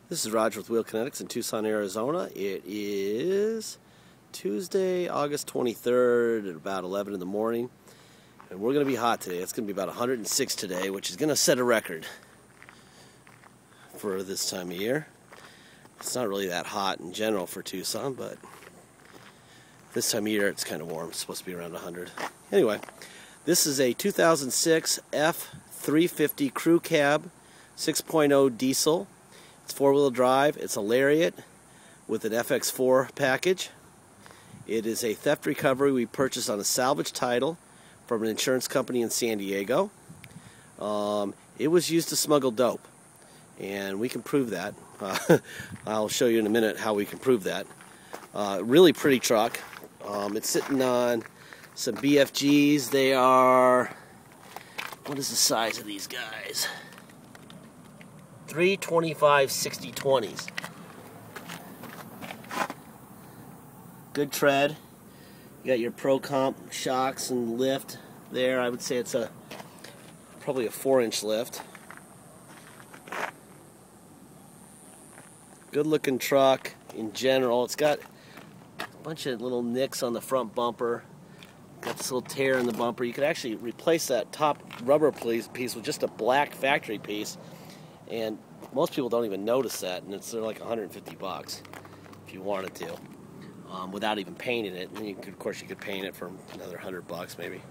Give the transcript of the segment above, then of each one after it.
This is Roger with Wheel Kinetics in Tucson, Arizona. It is Tuesday, August 23rd at about 11 in the morning. And we're going to be hot today. It's going to be about 106 today, which is going to set a record for this time of year. It's not really that hot in general for Tucson, but this time of year it's kind of warm. It's supposed to be around 100. Anyway, this is a 2006 F350 crew cab 6.0 diesel. It's four-wheel drive. It's a Lariat with an FX4 package. It is a theft recovery we purchased on a salvage title from an insurance company in San Diego. It was used to smuggle dope, and we can prove that. I'll show you in a minute how we can prove that. Really pretty truck. It's sitting on some BFGs. They are, what is the size of these guys? 325 60/20s. Good tread. You got your Pro Comp shocks and lift there. I would say it's probably a 4-inch lift. Good looking truck in general. It's got a bunch of little nicks on the front bumper. Got this little tear in the bumper. You could actually replace that top rubber piece with just a black factory piece. And most people don't even notice that, and they're like 150 bucks if you wanted to, without even painting it. And you could, of course, you could paint it for another 100 bucks maybe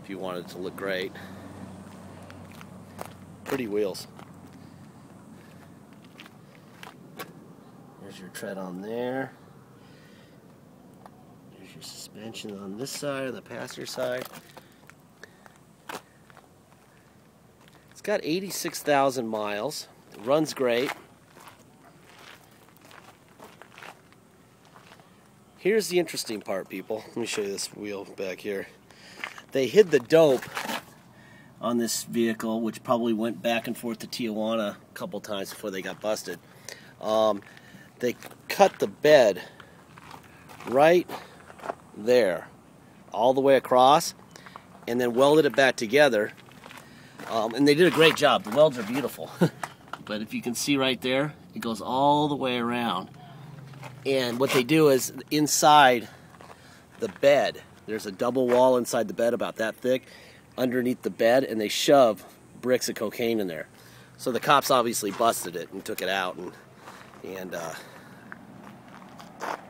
if you wanted it to look great. Pretty wheels. There's your tread on there. There's your suspension on this side, on the passenger side. It's got 86,000 miles. It runs great. Here's the interesting part, people. Let me show you this wheel back here. They hid the dope on this vehicle, which probably went back and forth to Tijuana a couple times before they got busted. They cut the bed right there, all the way across, and then welded it back together. And they did a great job. The welds are beautiful. But if you can see right there, it goes all the way around. And what they do is inside the bed, there's a double wall inside the bed about that thick underneath the bed, and they shove bricks of cocaine in there. So the cops obviously busted it and took it out, and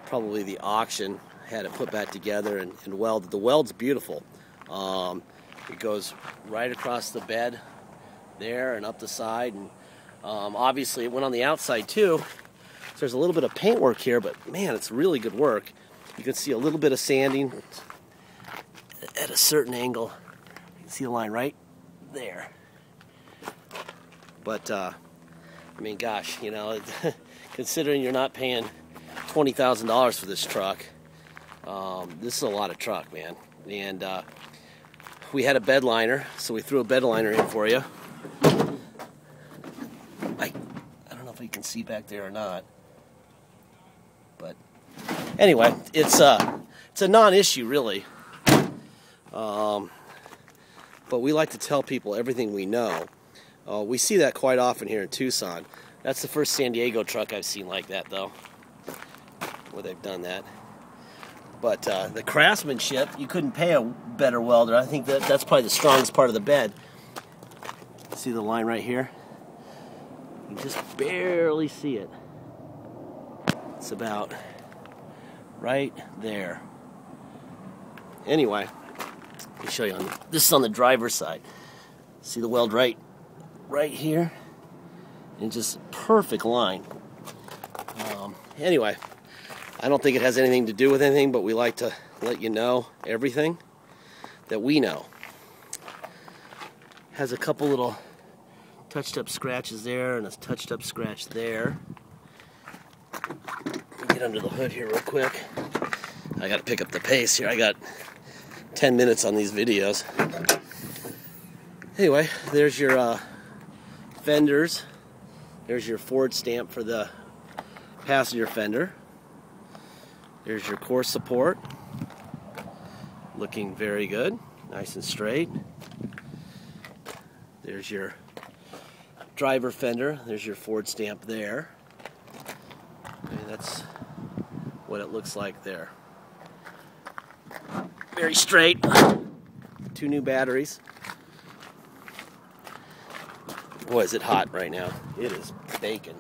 probably the auction had it put back together and welded. The weld's beautiful. It goes right across the bed there and up the side, and obviously it went on the outside too. So there's a little bit of paint work here, but man, it's really good work. You can see a little bit of sanding at a certain angle. You can see the line right there. But I mean, gosh, you know, considering you're not paying $20,000 for this truck, this is a lot of truck, man. And we had a bed liner, so we threw a bed liner in for you. I don't know if you can see back there or not, but anyway, it's a non-issue really. But we like to tell people everything we know. We see that quite often here in Tucson. That's the first San Diego truck I've seen like that, though, where they've done that. But the craftsmanship, you couldn't pay a better welder. I think that's probably the strongest part of the bed. See the line right here? You can just barely see it. It's about right there. Anyway, let me show you. This is on the driver's side. See the weld right here? And just perfect line. Anyway, I don't think it has anything to do with anything, but we like to let you know everything that we know. Has a couple little touched up scratches there and a touched up scratch there. Let me get under the hood here real quick. I gotta pick up the pace here. I got 10 minutes on these videos. Anyway, there's your fenders. There's your Ford stamp for the passenger fender. There's your core support, looking very good, nice and straight. There's your driver fender. There's your Ford stamp there. I mean, that's what it looks like there. Very straight. 2 new batteries. Boy, is it hot right now. It is baking.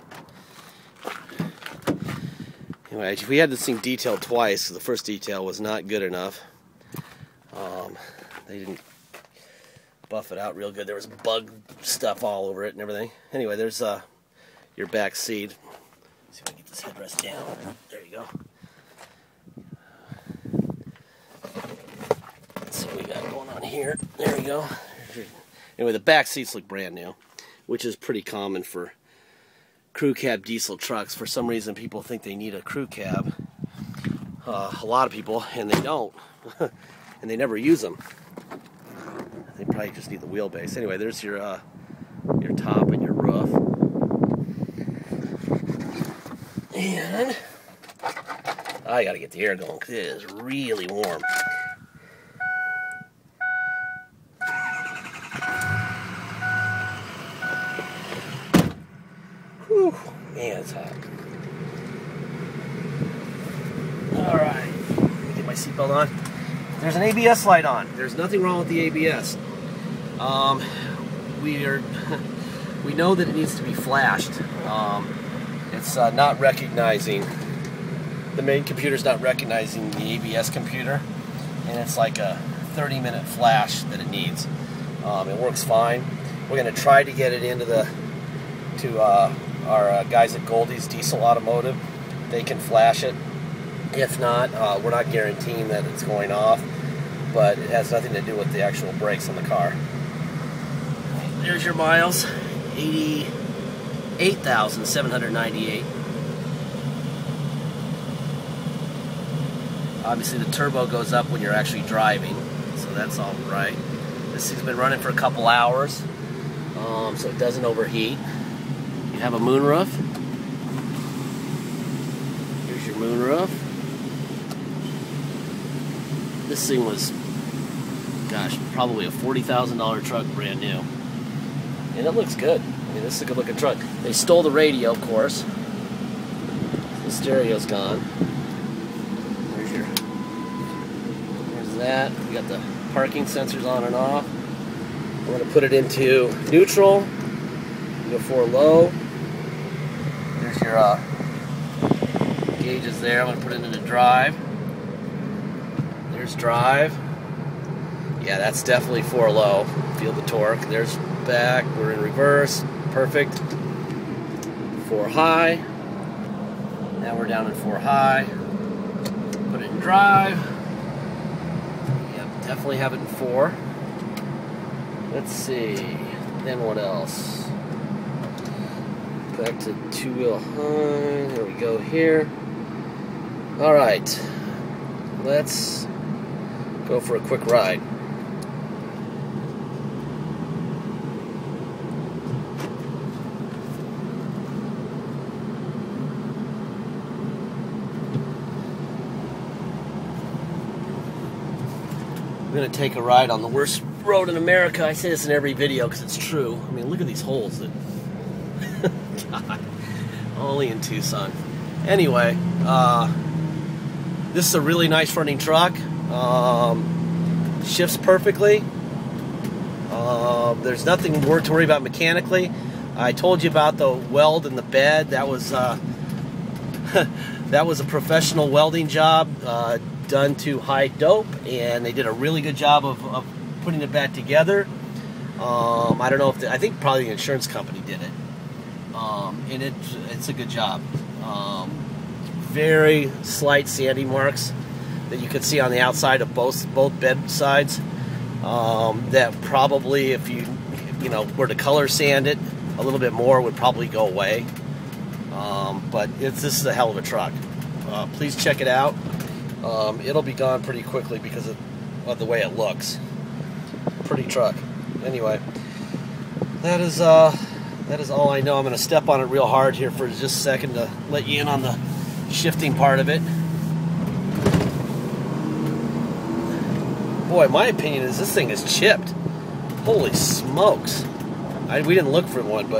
Anyway, we had this thing detailed twice. The first detail was not good enough. They didn't buff it out real good. There was bug stuff all over it and everything. Anyway, there's your back seat. Let's see if I can get this headrest down. There you go. Let's see what we got going on here. There we go. Anyway, the back seats look brand new, which is pretty common for crew cab diesel trucks. For some reason, people think they need a crew cab. A lot of people, and they don't. And they never use them. They probably just need the wheelbase. Anyway, there's your top and your roof. And I gotta get the air going because it is really warm. Whew, man, it's hot. Alright, let me get my seatbelt on. There's an ABS light on. There's nothing wrong with the ABS. We know that it needs to be flashed. It's not recognizing, the main computer's not recognizing the ABS computer, and it's like a 30-minute flash that it needs. It works fine. We're going to try to get it into our guys at Goldie's Diesel Automotive. They can flash it. If not, we're not guaranteeing that it's going off, but it has nothing to do with the actual brakes on the car. There's your miles, 88,798. Obviously the turbo goes up when you're actually driving, so that's all right. This thing's been running for a couple hours, so it doesn't overheat. You have a moonroof. Here's your moonroof. This thing was, gosh, probably a $40,000 truck, brand new. And it looks good. I mean, this is a good looking truck. They stole the radio, of course. The stereo's gone. There's that. We got the parking sensors on and off. We're going to put it into neutral. Go for low. There's your gauges there. I'm going to put it into drive. There's drive. Yeah, that's definitely 4 low. Feel the torque. There's back. We're in reverse. Perfect. 4 high. Now we're down in 4 high. Put it in drive. Yep, definitely have it in 4. Let's see. Then what else? Back to 2-wheel high. There we go here. Alright. Let's go for a quick ride. We're going to take a ride on the worst road in America. I say this in every video because it's true. I mean, look at these holes. That God, only in Tucson. Anyway, this is a really nice running truck. Shifts perfectly. There's nothing more to worry about mechanically. I told you about the weld in the bed. That was that was a professional welding job done to high dope, and they did a really good job of putting it back together. I don't know if I think probably the insurance company did it, and it's a good job. Very slight sanding marks that you could see on the outside of both bed sides. That probably, if you were to color sand it a little bit more, would probably go away. But this is a hell of a truck. Please check it out. It'll be gone pretty quickly because of the way it looks. Pretty truck. Anyway, that is all I know. I'm going to step on it real hard here for just a second to let you in on the shifting part of it. Boy, my opinion is this thing is chipped. Holy smokes. We didn't look for one, but